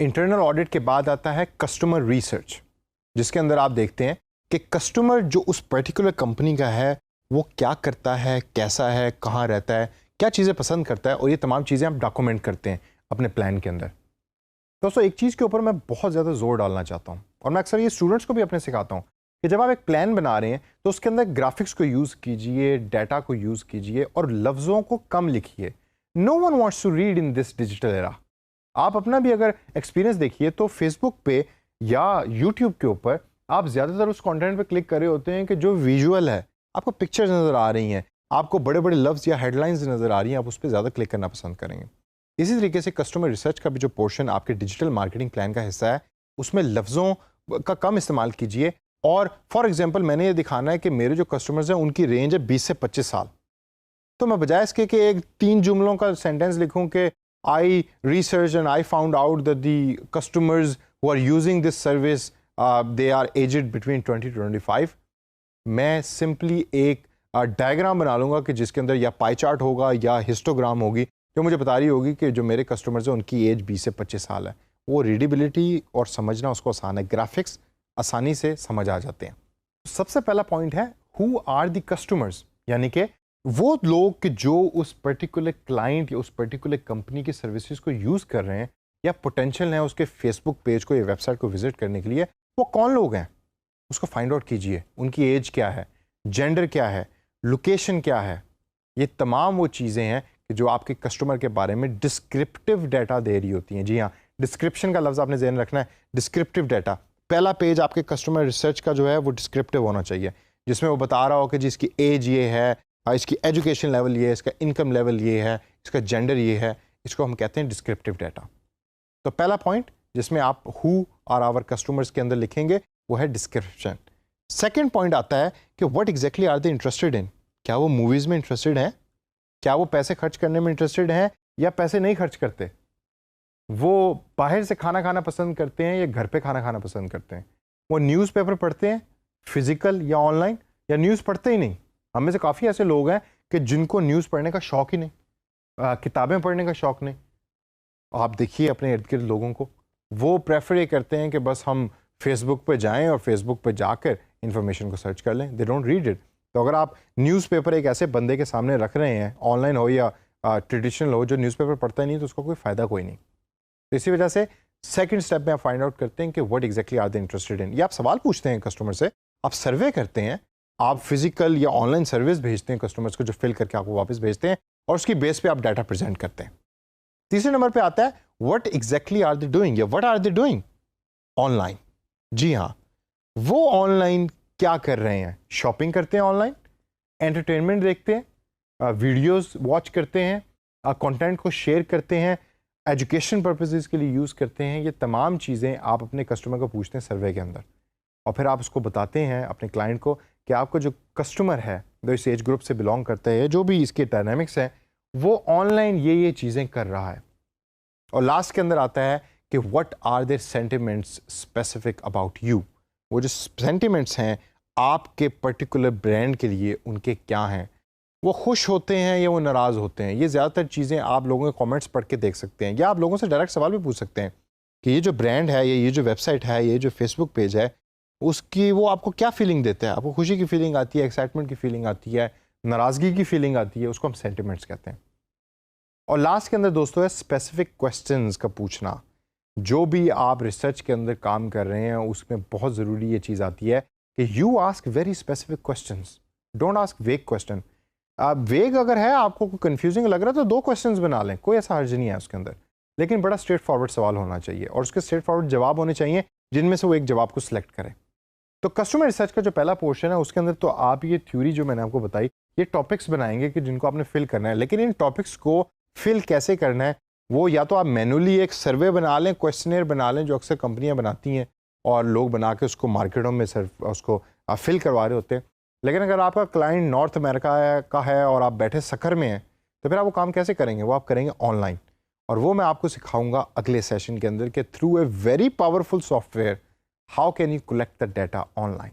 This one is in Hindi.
इंटरनल ऑडिट के बाद आता है कस्टमर रिसर्च, जिसके अंदर आप देखते हैं कि कस्टमर जो उस पर्टिकुलर कंपनी का है वो क्या करता है, कैसा है, कहाँ रहता है, क्या चीज़ें पसंद करता है, और ये तमाम चीज़ें आप डॉक्यूमेंट करते हैं अपने प्लान के अंदर। दोस्तों, एक चीज़ के ऊपर मैं बहुत ज़्यादा जोर डालना चाहता हूँ, और मैं अक्सर ये स्टूडेंट्स को भी अपने सिखाता हूँ कि जब आप एक प्लान बना रहे हैं तो उसके अंदर ग्राफिक्स को यूज़ कीजिए, डाटा को यूज़ कीजिए और लफ्ज़ों को कम लिखिए। No one wants to read in this digital era. आप अपना भी अगर एक्सपीरियंस देखिए तो फेसबुक पे या यूट्यूब के ऊपर आप ज़्यादातर उस कंटेंट पे क्लिक कर रहे होते हैं कि जो विजुअल है, आपको पिक्चर्स नज़र आ रही हैं, आपको बड़े बड़े लफ्ज़ या हेडलाइंस नज़र आ रही हैं, आप उस पर ज़्यादा क्लिक करना पसंद करेंगे। इसी तरीके से कस्टमर रिसर्च का भी जो पोर्शन आपके डिजिटल मार्केटिंग प्लान का हिस्सा है, उसमें लफ्ज़ों का कम इस्तेमाल कीजिए। और फॉर एग्जांपल मैंने ये दिखाना है कि मेरे जो कस्टमर्स हैं उनकी रेंज है 20 से 25 साल, तो मैं बजाय इसके कि एक 3 जुमलों का सेंटेंस लिखूं कि I research and I found out that the customers who are using this service they are aged between 20 to 25, मैं सिंपली एक डायग्राम बना लूँगा कि जिसके अंदर या पाई चार्ट होगा या हिस्टोग्राम होगी जो मुझे बता रही होगी कि जो मेरे कस्टमर्स हैं उनकी एज 20 से 25 साल है। वो रीडेबिलिटी और समझना उसको आसान है, ग्राफिक्स आसानी से समझ आ जाते हैं। सबसे पहला पॉइंट है हु आर द कस्टमर्स, यानी कि वो लोग कि जो उस पर्टिकुलर क्लाइंट या उस पर्टिकुलर कंपनी की सर्विसेज को यूज़ कर रहे हैं या पोटेंशियल हैं उसके फेसबुक पेज को या वेबसाइट को विजिट करने के लिए, वो कौन लोग हैं उसको फाइंड आउट कीजिए। उनकी एज क्या है, जेंडर क्या है, लोकेशन क्या है, ये तमाम वो चीज़ें हैं कि जो आपके कस्टमर के बारे में डिस्क्रिप्टिव डाटा दे रही होती हैं। जी हाँ, डिस्क्रिप्शन का लफ्ज़ आपने ज़हन रखना है, डिस्क्रिप्टिव डाटा। पहला पेज आपके कस्टमर रिसर्च का जो है वो डिस्क्रिप्टिव होना चाहिए, जिसमें वो बता रहा हो कि जी इसकी एज ये है, इसकी एजुकेशन लेवल ये है, इसका इनकम लेवल ये है, इसका जेंडर ये है। इसको हम कहते हैं डिस्क्रिप्टिव डाटा। तो पहला पॉइंट जिसमें आप हु आर आवर कस्टमर्स के अंदर लिखेंगे वो है डिस्क्रिप्शन। सेकेंड पॉइंट आता है कि what exactly are they interested in. क्या वो मूवीज़ में इंटरेस्टेड हैं, क्या वो पैसे खर्च करने में इंटरेस्टेड हैं या पैसे नहीं खर्च करते, वो बाहर से खाना खाना पसंद करते हैं या घर पे खाना खाना पसंद करते हैं, वो न्यूज़पेपर पढ़ते हैं फिजिकल या ऑनलाइन, या न्यूज़ पढ़ते ही नहीं। हम में से काफ़ी ऐसे लोग हैं कि जिनको न्यूज़ पढ़ने का शौक ही नहीं, किताबें पढ़ने का शौक नहीं। आप देखिए अपने इर्द गिर्द लोगों को, वो प्रेफर ये करते हैं कि बस हम फेसबुक पे जाएं और फेसबुक पे जाकर इंफॉर्मेशन को सर्च कर लें, दे डोंट रीड इट। तो अगर आप न्यूज़पेपर एक ऐसे बंदे के सामने रख रहे हैं, ऑनलाइन हो या ट्रेडिशनल हो, जो न्यूज़पेपर पढ़ता ही नहीं, तो उसका कोई फ़ायदा कोई नहीं। तो इसी वजह से सेकंड स्टेप में आप फाइंड आउट करते हैं कि what exactly are they interested in. ये आप सवाल पूछते हैं कस्टमर से, आप सर्वे करते हैं, आप फिजिकल या ऑनलाइन सर्विस भेजते हैं कस्टमर्स को, जो फिल करके आपको वापस भेजते हैं, और उसकी बेस पे आप डाटा प्रेजेंट करते हैं। तीसरे नंबर पे आता है what exactly are they doing, या what are they doing online. जी हाँ, वो ऑनलाइन क्या कर रहे हैं, शॉपिंग करते हैं ऑनलाइन, एंटरटेनमेंट देखते हैं, वीडियोस वॉच करते हैं, कंटेंट को शेयर करते हैं, एजुकेशन पर्पसेस के लिए यूज़ करते हैं। ये तमाम चीज़ें आप अपने कस्टमर को पूछते हैं सर्वे के अंदर, और फिर आप उसको बताते हैं अपने क्लाइंट को कि आपका जो कस्टमर है जो इस एज ग्रुप से बिलोंग करता है, जो भी इसके डायनामिक्स हैं, वो ऑनलाइन ये चीज़ें कर रहा है। और लास्ट के अंदर आता है कि what are their sentiments specific about you. वो जो सेंटिमेंट्स हैं आपके पर्टिकुलर ब्रांड के लिए, उनके क्या हैं, वो खुश होते हैं या वो नाराज़ होते हैं। ये ज़्यादातर चीज़ें आप लोगों के कमेंट्स पढ़ के देख सकते हैं, या आप लोगों से डायरेक्ट सवाल भी पूछ सकते हैं कि ये जो ब्रांड है, ये जो वेबसाइट है, ये जो फेसबुक पेज है, उसकी वो आपको क्या फीलिंग देता है। आपको खुशी की फीलिंग आती है, एक्साइटमेंट की फीलिंग आती है, नाराज़गी की फीलिंग आती है, उसको हम सेंटिमेंट्स कहते हैं। और लास्ट के अंदर दोस्तों है स्पेसिफिक क्वेश्चंस का पूछना। जो भी आप रिसर्च के अंदर काम कर रहे हैं उसमें बहुत ज़रूरी ये चीज़ आती है कि you ask very specific questions, don't ask वेग क्वेश्चन। वेग अगर है, आपको कंफ्यूजिंग लग रहा है, तो 2 क्वेश्चंस बना लें, कोई ऐसा हर्ज नहीं है उसके अंदर, लेकिन बड़ा स्ट्रेट फॉरवर्ड सवाल होना चाहिए और उसके स्ट्रेट फॉरवर्ड जवाब होने चाहिए जिनमें से वो एक जवाब को सिलेक्ट करें। तो कस्टमर रिसर्च का जो पहला पोर्शन है उसके अंदर तो आप ये थ्योरी जो मैंने आपको बताई, ये टॉपिक्स बनाएंगे कि जिनको आपने फिल करना है, लेकिन इन टॉपिक्स को फिल कैसे करना है वो या तो आप मैनुअली एक सर्वे बना लें, क्वेश्चनर बना लें, जो अक्सर कंपनियां बनाती हैं और लोग बना के उसको मार्केटों में उसको फिल करवा रहे होते हैं। लेकिन अगर आपका क्लाइंट नॉर्थ अमेरिका का है और आप बैठे सखर में हैं, तो फिर आप वो काम कैसे करेंगे, वो आप करेंगे ऑनलाइन। और वो मैं आपको सिखाऊंगा अगले सेशन के अंदर कि through a very powerful software how can you collect the data online.